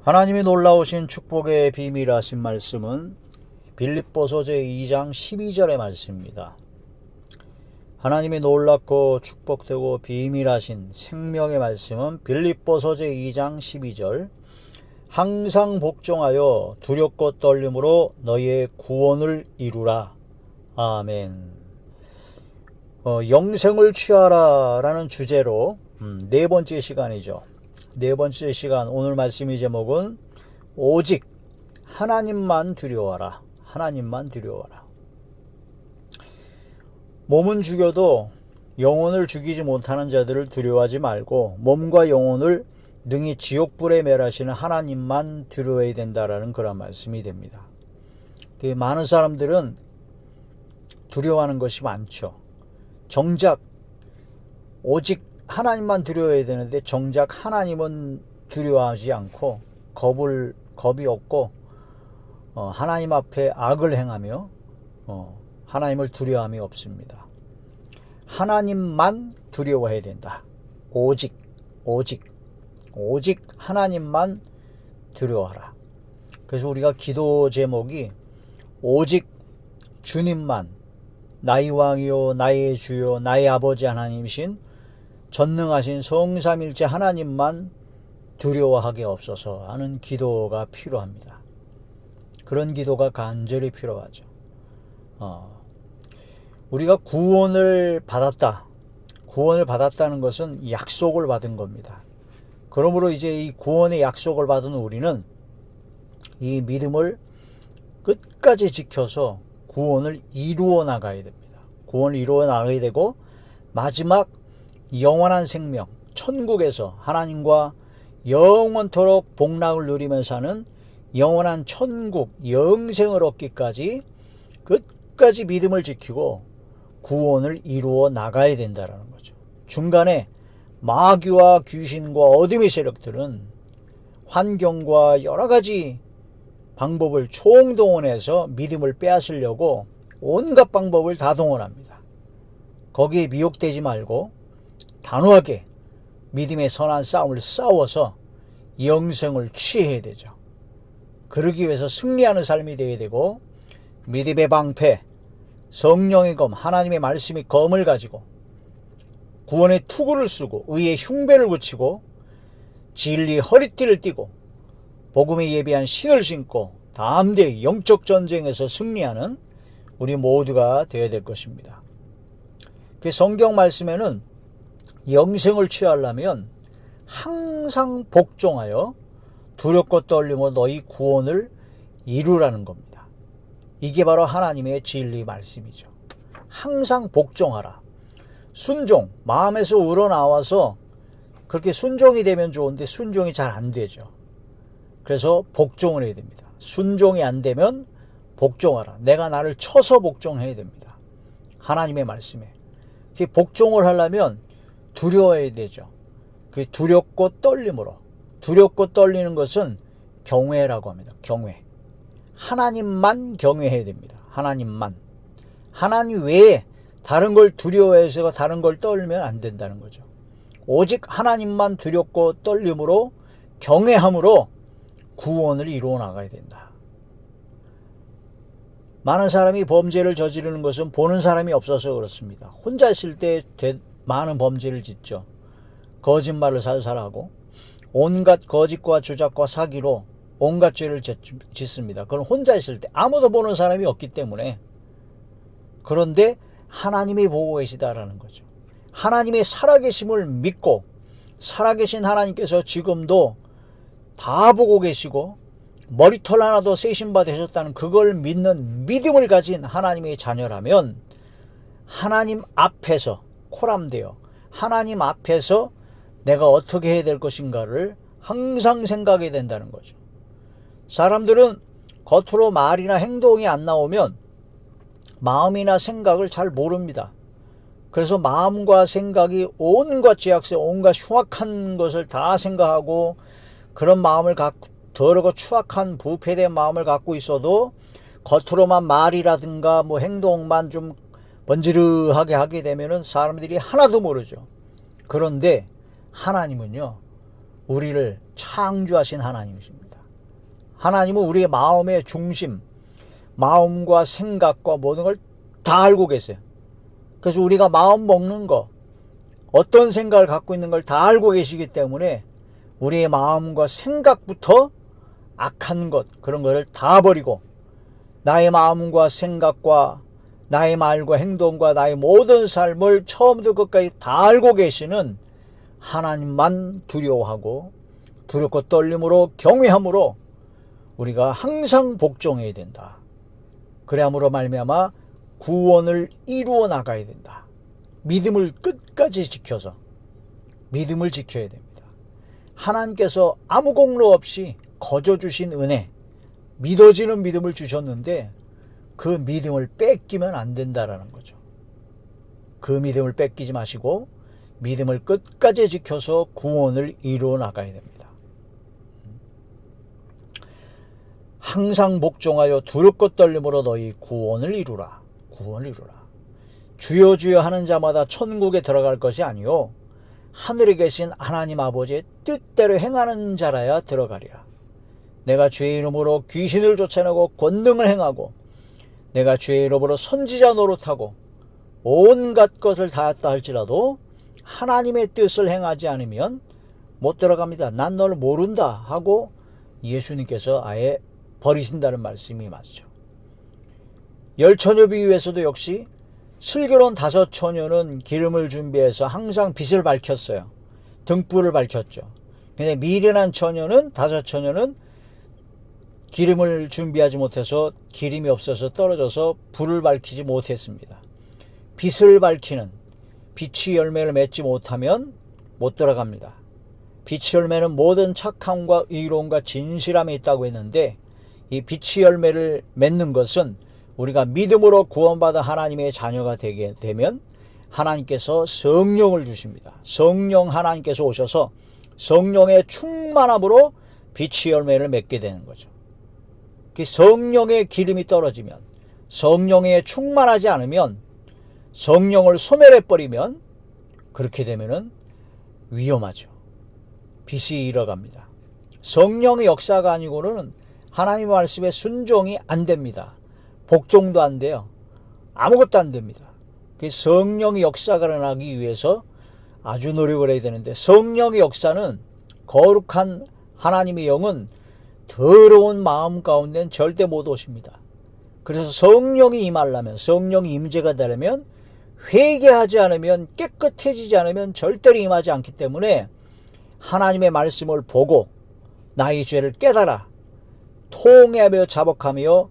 하나님이 놀라우신 축복의 비밀하신 말씀은 빌립보서 제2장 12절의 말씀입니다. 하나님이 놀랍고 축복되고 비밀하신 생명의 말씀은 빌립보서 제2장 12절 항상 복종하여 두렵고 떨림으로 너희의 구원을 이루라. 아멘. 영생을 취하라 라는 주제로 네 번째 시간이죠. 네 번째 시간, 오늘 말씀의 제목은 오직 하나님만 두려워하라. 하나님만 두려워하라. 몸은 죽여도 영혼을 죽이지 못하는 자들을 두려워하지 말고 몸과 영혼을 능히 지옥불에 멸하시는 하나님만 두려워해야 된다라는 그런 말씀이 됩니다. 많은 사람들은 두려워하는 것이 많죠. 정작 오직 하나님만 두려워해야 되는데 정작 하나님은 두려워하지 않고 겁이 없고 하나님 앞에 악을 행하며 하나님을 두려워함이 없습니다. 하나님만 두려워해야 된다. 오직 하나님만 두려워하라. 그래서 우리가 기도 제목이 오직 주님만 나의 왕이요 나의 주요 나의 아버지 하나님이신 전능하신 성삼일체 하나님만 두려워하게 없어서 하는 기도가 필요합니다. 그런 기도가 간절히 필요하죠. 우리가 구원을 받았다는 것은 약속을 받은 겁니다. 그러므로 이제 이 구원의 약속을 받은 우리는 이 믿음을 끝까지 지켜서 구원을 이루어 나가야 됩니다. 구원을 이루어 나가야 되고 마지막 영원한 생명, 천국에서 하나님과 영원토록 복락을 누리면서 사는 영원한 천국, 영생을 얻기까지 끝까지 믿음을 지키고 구원을 이루어 나가야 된다는 거죠. 중간에 마귀와 귀신과 어둠의 세력들은 환경과 여러 가지 방법을 총동원해서 믿음을 빼앗으려고 온갖 방법을 다 동원합니다. 거기에 미혹되지 말고 단호하게 믿음의 선한 싸움을 싸워서 영생을 취해야 되죠. 그러기 위해서 승리하는 삶이 되어야 되고 믿음의 방패, 성령의 검, 하나님의 말씀의 검을 가지고 구원의 투구를 쓰고 의의 흉배를 붙이고 진리의 허리띠를 띠고 복음에 예비한 신을 신고 담대히 영적 전쟁에서 승리하는 우리 모두가 되어야 될 것입니다. 그 성경 말씀에는 영생을 취하려면 항상 복종하여 두렵고 떨림으로 너희 구원을 이루라는 겁니다. 이게 바로 하나님의 진리 말씀이죠. 항상 복종하라. 순종, 마음에서 우러나와서 그렇게 순종이 되면 좋은데 순종이 잘 안 되죠. 그래서 복종을 해야 됩니다. 순종이 안 되면 복종하라. 내가 나를 쳐서 복종해야 됩니다. 하나님의 말씀에. 복종을 하려면 두려워야 되죠. 그 두렵고 떨림으로. 두렵고 떨리는 것은 경외라고 합니다. 경외. 하나님만 경외해야 됩니다. 하나님만. 하나님 외에 다른 걸 두려워해서 다른 걸 떨면 안 된다는 거죠. 오직 하나님만 두렵고 떨림으로 경외함으로 구원을 이루어 나가야 된다. 많은 사람이 범죄를 저지르는 것은 보는 사람이 없어서 그렇습니다. 혼자 있을 때 많은 범죄를 짓죠. 거짓말을 살살하고 온갖 거짓과 주작과 사기로 온갖 죄를 짓습니다. 그건 혼자 있을 때 아무도 보는 사람이 없기 때문에. 그런데 하나님이 보고 계시다라는 거죠. 하나님의 살아계심을 믿고 살아계신 하나님께서 지금도 다 보고 계시고 머리털 하나도 세신 바 되셨다는 그걸 믿는 믿음을 가진 하나님의 자녀라면 하나님 앞에서 코람되어 하나님 앞에서 내가 어떻게 해야 될 것인가를 항상 생각해야 된다는 거죠. 사람들은 겉으로 말이나 행동이 안 나오면 마음이나 생각을 잘 모릅니다. 그래서 마음과 생각이 온갖 죄악세, 온갖 흉악한 것을 다 생각하고 그런 마음을 갖고 더러고 추악한 부패된 마음을 갖고 있어도 겉으로만 말이라든가 행동만 좀 번지르하게 하게 되면은 사람들이 하나도 모르죠. 그런데 하나님은요, 우리를 창조하신 하나님이십니다. 하나님은 우리의 마음의 중심, 마음과 생각과 모든 걸 다 알고 계세요. 그래서 우리가 마음 먹는 거, 어떤 생각을 갖고 있는 걸 다 알고 계시기 때문에 우리의 마음과 생각부터 악한 것, 그런 거를 다 버리고 나의 마음과 생각과 나의 말과 행동과 나의 모든 삶을 처음부터 끝까지 다 알고 계시는 하나님만 두려워하고 두렵고 떨림으로 경외함으로 우리가 항상 복종해야 된다. 그래함으로 말미암아 구원을 이루어 나가야 된다. 믿음을 끝까지 지켜서 믿음을 지켜야 됩니다. 하나님께서 아무 공로 없이 거저 주신 은혜, 믿어지는 믿음을 주셨는데 그 믿음을 뺏기면 안 된다라는 거죠. 그 믿음을 뺏기지 마시고 믿음을 끝까지 지켜서 구원을 이루어 나가야 됩니다. 항상 복종하여 두렵고 떨림으로 너희 구원을 이루라. 구원을 이루라. 주여 주여 하는 자마다 천국에 들어갈 것이 아니요 하늘에 계신 하나님 아버지의 뜻대로 행하는 자라야 들어가리라. 내가 주의 이름으로 귀신을 쫓아내고 권능을 행하고 내가 주의 이름으로 선지자 노릇하고 온갖 것을 다했다 할지라도 하나님의 뜻을 행하지 않으면 못 들어갑니다. 난 널 모른다 하고 예수님께서 아예 버리신다는 말씀이 맞죠. 열처녀 비유에서도 역시 슬기로운 5처녀는 기름을 준비해서 항상 빛을 밝혔어요. 등불을 밝혔죠. 근데 미련한 처녀는 5처녀는 기름을 준비하지 못해서 기름이 없어서 떨어져서 불을 밝히지 못했습니다. 빛을 밝히는 빛이 열매를 맺지 못하면 못 들어갑니다. 빛이 열매는 모든 착함과 의로움과 진실함이 있다고 했는데 이 빛이 열매를 맺는 것은 우리가 믿음으로 구원받아 하나님의 자녀가 되게 되면 하나님께서 성령을 주십니다. 성령 하나님께서 오셔서 성령의 충만함으로 빛이 열매를 맺게 되는 거죠. 성령의 기름이 떨어지면, 성령에 충만하지 않으면, 성령을 소멸해버리면 그렇게 되면은 위험하죠. 빛이 잃어갑니다. 성령의 역사가 아니고는 하나님의 말씀에 순종이 안 됩니다. 복종도 안 돼요. 아무것도 안 됩니다. 성령의 역사가 일어나기 위해서 아주 노력을 해야 되는데 성령의 역사는 거룩한 하나님의 영은 더러운 마음 가운데는 절대 못 오십니다. 그래서 성령이 임하려면, 성령이 임재가 되려면 회개하지 않으면, 깨끗해지지 않으면 절대로 임하지 않기 때문에 하나님의 말씀을 보고 나의 죄를 깨달아 통회하며 자복하며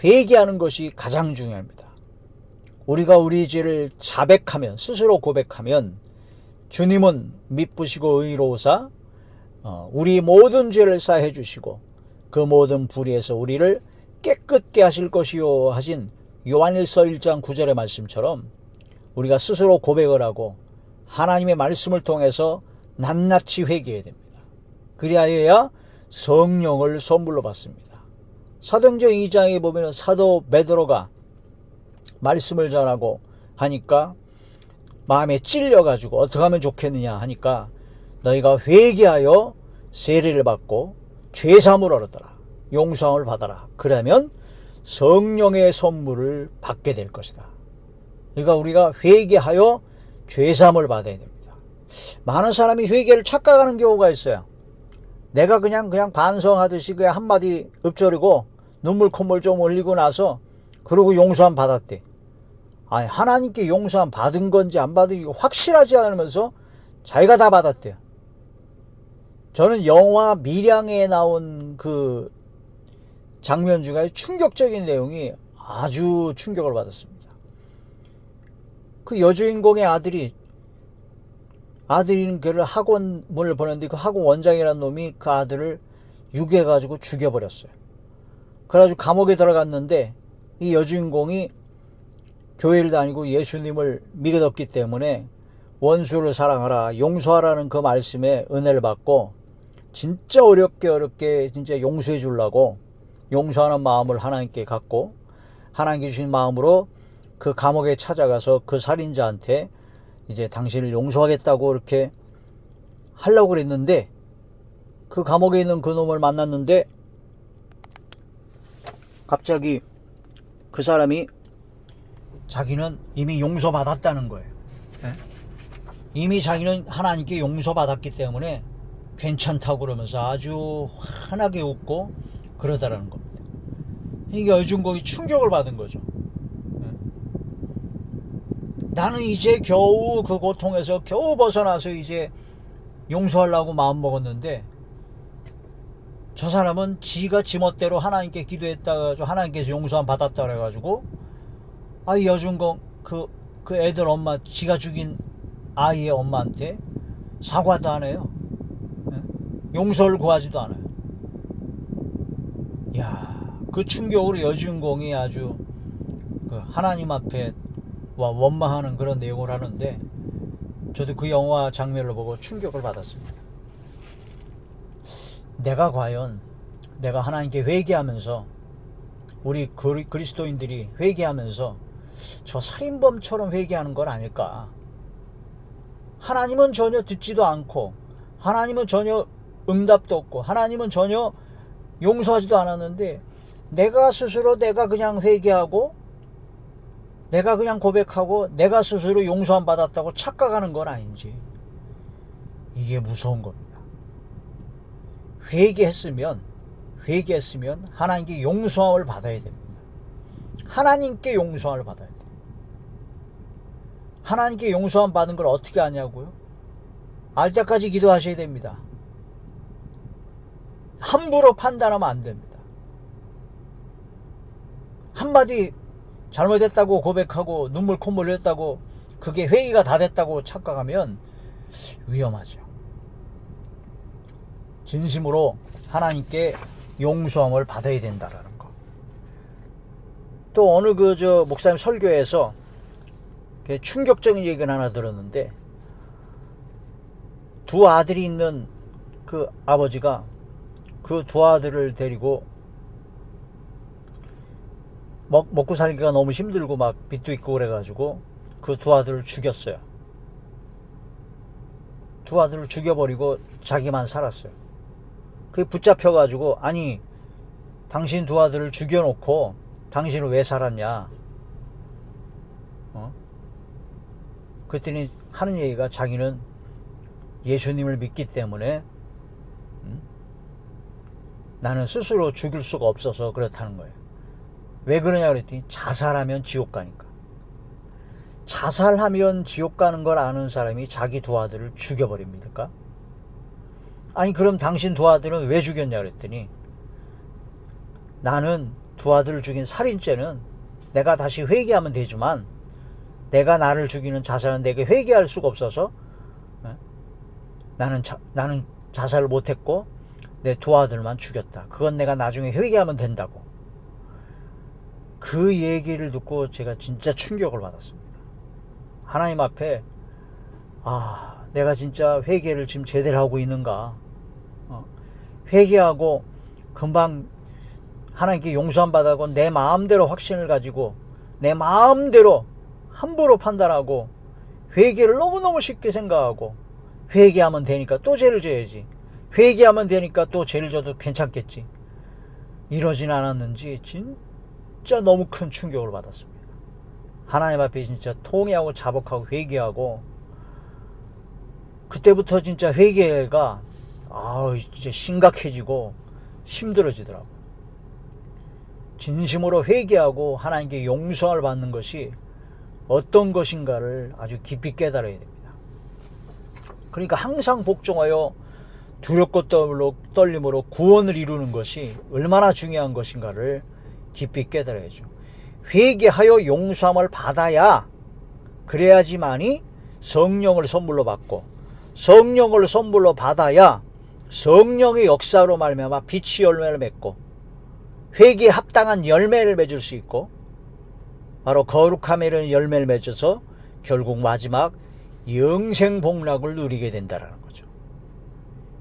회개하는 것이 가장 중요합니다. 우리가 우리 죄를 자백하면, 스스로 고백하면 주님은 미쁘시고 의로우사 우리 모든 죄를 사해 주시고 그 모든 불의에서 우리를 깨끗게 하실 것이요 하신 요한일서 1장 9절의 말씀처럼 우리가 스스로 고백을 하고 하나님의 말씀을 통해서 낱낱이 회개해야 됩니다. 그리하여야 성령을 선물로 받습니다. 사도행전 2장에 보면 사도 베드로가 말씀을 전하고 하니까 마음에 찔려가지고 어떻게 하면 좋겠느냐 하니까 너희가 회개하여 세례를 받고 죄사함을 얻어라. 용서함을 받아라. 그러면 성령의 선물을 받게 될 것이다. 그러니까 우리가 회개하여 죄사함을 받아야 됩니다. 많은 사람이 회개를 착각하는 경우가 있어요. 내가 그냥 반성하듯이 그냥 한마디 읊조리고 눈물 콧물 좀 흘리고 나서 그러고 용서함 받았대. 아니 하나님께 용서함 받은 건지 안 받은 건지 확실하지 않으면서 자기가 다 받았대요. 저는 영화 밀양에 나온 그 장면 중에 충격적인 내용이 아주 충격을 받았습니다. 그 여주인공의 아들인 그를 학원을 보냈는데 그 학원 원장이라는 놈이 그 아들을 유괴해가지고 죽여버렸어요. 그래가지고 감옥에 들어갔는데 이 여주인공이 교회를 다니고 예수님을 믿었기 때문에 원수를 사랑하라, 용서하라는 그 말씀에 은혜를 받고 진짜 어렵게 진짜 용서해 주려고 용서하는 마음을 하나님께 갖고 하나님께 주신 마음으로 그 감옥에 찾아가서 그 살인자한테 이제 당신을 용서하겠다고 이렇게 하려고 그랬는데 그 감옥에 있는 그 놈을 만났는데 갑자기 그 사람이 자기는 이미 용서받았다는 거예요. 예? 이미 자기는 하나님께 용서받았기 때문에 괜찮다고 그러면서 아주 환하게 웃고 그러다라는 겁니다. 이게 여주인공이 충격을 받은 거죠. 예? 나는 이제 겨우 그 고통에서 겨우 벗어나서 이제 용서하려고 마음먹었는데 저 사람은 지가 지멋대로 하나님께 기도했다가 하나님께서 용서함 받았다 그래가지고 이 여주인공 그 애들 엄마, 지가 죽인 아이의 엄마한테 사과도 안 해요. 용서를 구하지도 않아요. 야, 그 충격으로 여주인공이 아주 그 하나님 앞에 원망하는 그런 내용을 하는데 저도 그 영화 장면을 보고 충격을 받았습니다. 내가 과연 내가 하나님께 회개하면서 우리 그리스도인들이 회개하면서 저 살인범처럼 회개하는 건 아닐까? 하나님은 전혀 듣지도 않고 하나님은 전혀 응답도 없고 하나님은 전혀 용서하지도 않았는데 내가 스스로 내가 그냥 회개하고 내가 그냥 고백하고 내가 스스로 용서함 받았다고 착각하는 건 아닌지. 이게 무서운 겁니다. 회개했으면 하나님께 용서함을 받아야 됩니다. 하나님께 용서함을 받아야 돼요. 하나님께 용서함 받은 걸 어떻게 아냐고요? 알 때까지 기도하셔야 됩니다. 함부로 판단하면 안 됩니다. 한마디 잘못했다고 고백하고 눈물 콧물 흘렸다고 그게 회의가 다 됐다고 착각하면 위험하죠. 진심으로 하나님께 용서함을 받아야 된다라는 거. 또 어느 목사님 설교에서 충격적인 얘기를 하나 들었는데 두 아들이 있는 그 아버지가 그 두 아들을 데리고 먹고 살기가 너무 힘들고 막 빚도 있고 그래가지고 그 두 아들을 죽였어요. 두 아들을 죽여버리고 자기만 살았어요. 그게 붙잡혀가지고 아니 당신 두 아들을 죽여놓고 당신은 왜 살았냐? 그랬더니 하는 얘기가 자기는 예수님을 믿기 때문에 나는 스스로 죽일 수가 없어서 그렇다는 거예요. 왜 그러냐 그랬더니 자살하면 지옥 가니까. 자살하면 지옥 가는 걸 아는 사람이 자기 두 아들을 죽여버립니까? 아니 그럼 당신 두 아들은 왜 죽였냐 그랬더니 나는 두 아들을 죽인 살인죄는 내가 다시 회개하면 되지만 내가 나를 죽이는 자살은 내게 회개할 수가 없어서 나는 자살을 못했고 내 두 아들만 죽였다. 그건 내가 나중에 회개하면 된다고. 그 얘기를 듣고 제가 진짜 충격을 받았습니다. 하나님 앞에 내가 진짜 회개를 지금 제대로 하고 있는가? 회개하고 금방 하나님께 용서함 받고 내 마음대로 확신을 가지고 내 마음대로 함부로 판단하고 회개를 너무너무 쉽게 생각하고 회개하면 되니까 또 죄를 져야지. 회개하면 되니까 또 죄를 져도 괜찮겠지. 이러진 않았는지 진짜 너무 큰 충격을 받았습니다. 하나님 앞에 진짜 통회하고 자복하고 회개하고 그때부터 진짜 회개가 진짜 심각해지고 힘들어지더라고요. 진심으로 회개하고 하나님께 용서를 받는 것이 어떤 것인가를 아주 깊이 깨달아야 됩니다. 그러니까 항상 복종하여 두렵고 떨림으로 구원을 이루는 것이 얼마나 중요한 것인가를 깊이 깨달아야죠. 회개하여 용서함을 받아야 그래야지만이 성령을 선물로 받고 성령을 선물로 받아야 성령의 역사로 말미암아 빛이 열매를 맺고 회개에 합당한 열매를 맺을 수 있고 바로 거룩함에 이르는 열매를 맺어서 결국 마지막 영생 복락을 누리게 된다는 거죠.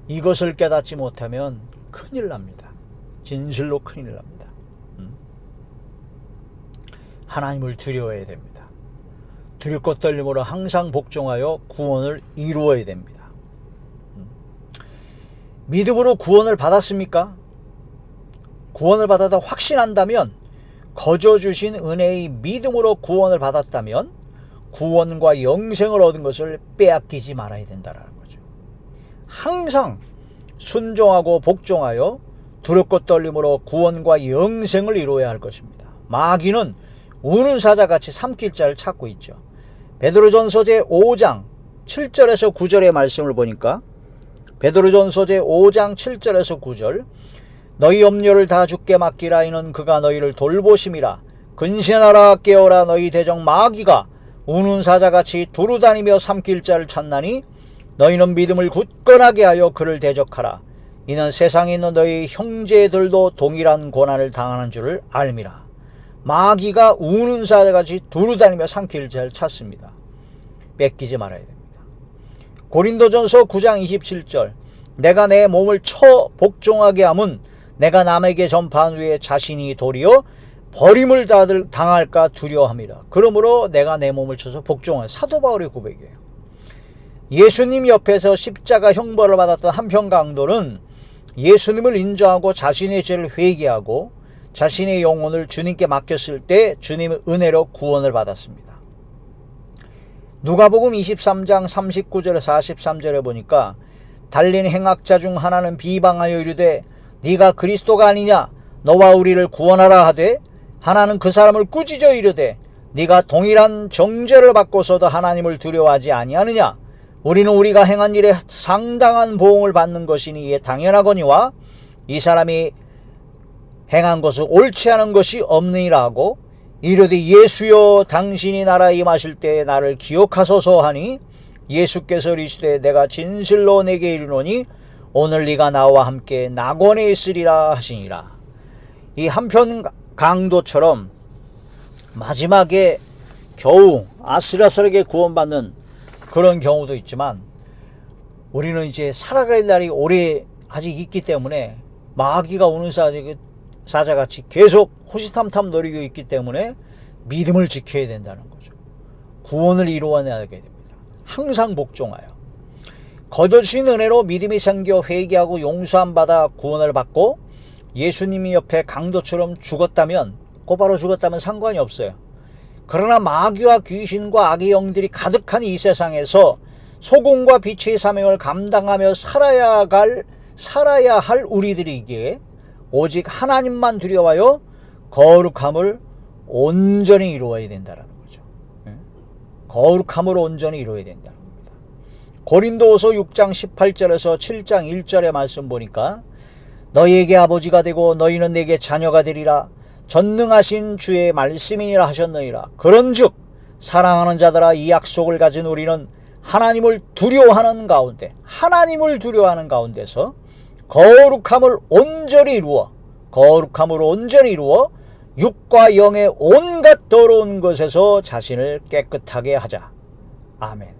이것을 깨닫지 못하면 큰일 납니다. 진실로 큰일 납니다. 하나님을 두려워해야 됩니다. 두렵고 떨림으로 항상 복종하여 구원을 이루어야 됩니다. 믿음으로 구원을 받았습니까? 구원을 받았다 확신한다면, 거저 주신 은혜의 믿음으로 구원을 받았다면 구원과 영생을 얻은 것을 빼앗기지 말아야 된다는 거죠. 항상 순종하고 복종하여 두렵고 떨림으로 구원과 영생을 이루어야 할 것입니다. 마귀는 우는 사자같이 삼킬 자를 찾고 있죠. 베드로전서 제5장 7절에서 9절의 말씀을 보니까, 베드로전서 제5장 7절에서 9절, 너희 염려를 다 주께 맡기라. 이는 그가 너희를 돌보심이라. 근신하라, 깨어라. 너희 대적 마귀가 우는 사자같이 두루다니며 삼킬 자를 찾나니 너희는 믿음을 굳건하게 하여 그를 대적하라. 이는 세상에 있는 너희 형제들도 동일한 고난을 당하는 줄을 알미라. 마귀가 우는 사자같이 두루다니며 삼킬 자를 찾습니다. 뺏기지 말아야 됩니다. 고린도전서 9장 27절, 내가 내 몸을 쳐 복종하게 함은 내가 남에게 전파한 후에 자신이 도리어 버림을 당할까 두려워함이라. 그러므로 내가 내 몸을 쳐서 복종한, 사도 바울의 고백이에요. 예수님 옆에서 십자가 형벌을 받았던 한편 강도는 예수님을 인정하고 자신의 죄를 회개하고 자신의 영혼을 주님께 맡겼을 때 주님의 은혜로 구원을 받았습니다. 누가복음 23장 39절에 43절에 보니까, 달린 행악자 중 하나는 비방하여 이르되 네가 그리스도가 아니냐, 너와 우리를 구원하라 하되, 하나는 그 사람을 꾸짖어 이르되 네가 동일한 정죄를 받고서도 하나님을 두려워하지 아니하느냐. 우리는 우리가 행한 일에 상당한 보응을 받는 것이니 이에 당연하거니와 이 사람이 행한 것은 옳지 않은 것이 없느니라 하고, 이르되 예수여 당신이 나라에 임하실 때에 나를 기억하소서 하니, 예수께서 이르시되 내가 진실로 내게 이르노니 오늘 네가 나와 함께 낙원에 있으리라 하시니라. 이 한편 강도처럼 마지막에 겨우 아슬아슬하게 구원받는 그런 경우도 있지만, 우리는 이제 살아갈 날이 오래 아직 있기 때문에 마귀가 우는 사자같이 계속 호시탐탐 노리고 있기 때문에 믿음을 지켜야 된다는 거죠. 구원을 이루어내야 됩니다. 항상 복종하여 거저 주신 은혜로 믿음이 생겨 회개하고 용서함 받아 구원을 받고 예수님이 옆에 강도처럼 죽었다면, 곧바로 죽었다면 상관이 없어요. 그러나 마귀와 귀신과 악의 영들이 가득한 이 세상에서 소금과 빛의 사명을 감당하며 살아야 할 우리들에게 오직 하나님만 두려워하여 거룩함을 온전히 이루어야 된다는 거죠. 거룩함으로 온전히 이루어야 된다는 겁니다. 고린도후서 6장 18절에서 7장 1절의 말씀 보니까, 너희에게 아버지가 되고 너희는 내게 자녀가 되리라. 전능하신 주의 말씀이니라 하셨느니라. 그런즉 사랑하는 자들아, 이 약속을 가진 우리는 하나님을 두려워하는 가운데서 거룩함으로 온전히 이루어 육과 영의 온갖 더러운 것에서 자신을 깨끗하게 하자. 아멘.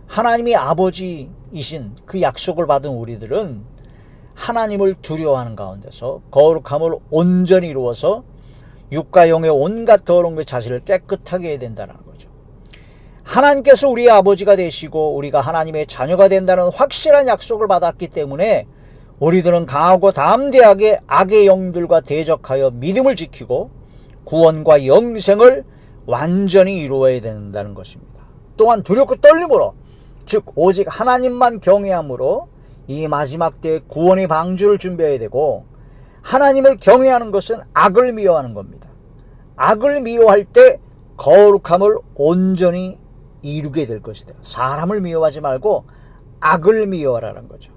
하나님이 아버지이신 그 약속을 받은 우리들은 하나님을 두려워하는 가운데서 거룩함을 온전히 이루어서 육과 영의 온갖 더러운 것 자신을 깨끗하게 해야 된다는 거죠. 하나님께서 우리의 아버지가 되시고 우리가 하나님의 자녀가 된다는 확실한 약속을 받았기 때문에 우리들은 강하고 담대하게 악의 영들과 대적하여 믿음을 지키고 구원과 영생을 완전히 이루어야 된다는 것입니다. 또한 두렵고 떨림으로, 즉 오직 하나님만 경외함으로 이 마지막 때에 구원의 방주를 준비해야 되고, 하나님을 경외하는 것은 악을 미워하는 겁니다. 악을 미워할 때 거룩함을 온전히 이루게 될 것이다. 사람을 미워하지 말고 악을 미워하라는 거죠.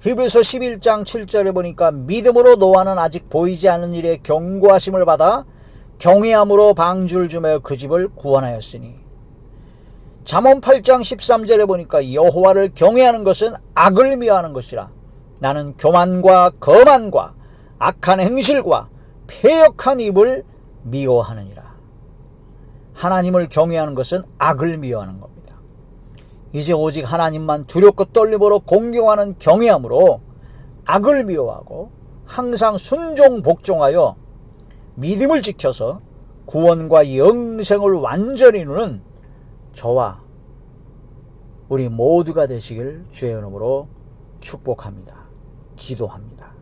히브리서 11장 7절에 보니까, 믿음으로 노아는 아직 보이지 않는 일에 경고하심을 받아 경외함으로 방주를 주며 그 집을 구원하였으니, 잠언 8장 13절에 보니까 여호와를 경외하는 것은 악을 미워하는 것이라. 나는 교만과 거만과 악한 행실과 패역한 입을 미워하느니라. 하나님을 경외하는 것은 악을 미워하는 겁니다. 이제 오직 하나님만 두렵고 떨림으로 공경하는 경외함으로 악을 미워하고 항상 순종 복종하여 믿음을 지켜서 구원과 영생을 완전히 이루는 저와 우리 모두가 되시길 주의 이름으로 축복합니다. 기도합니다.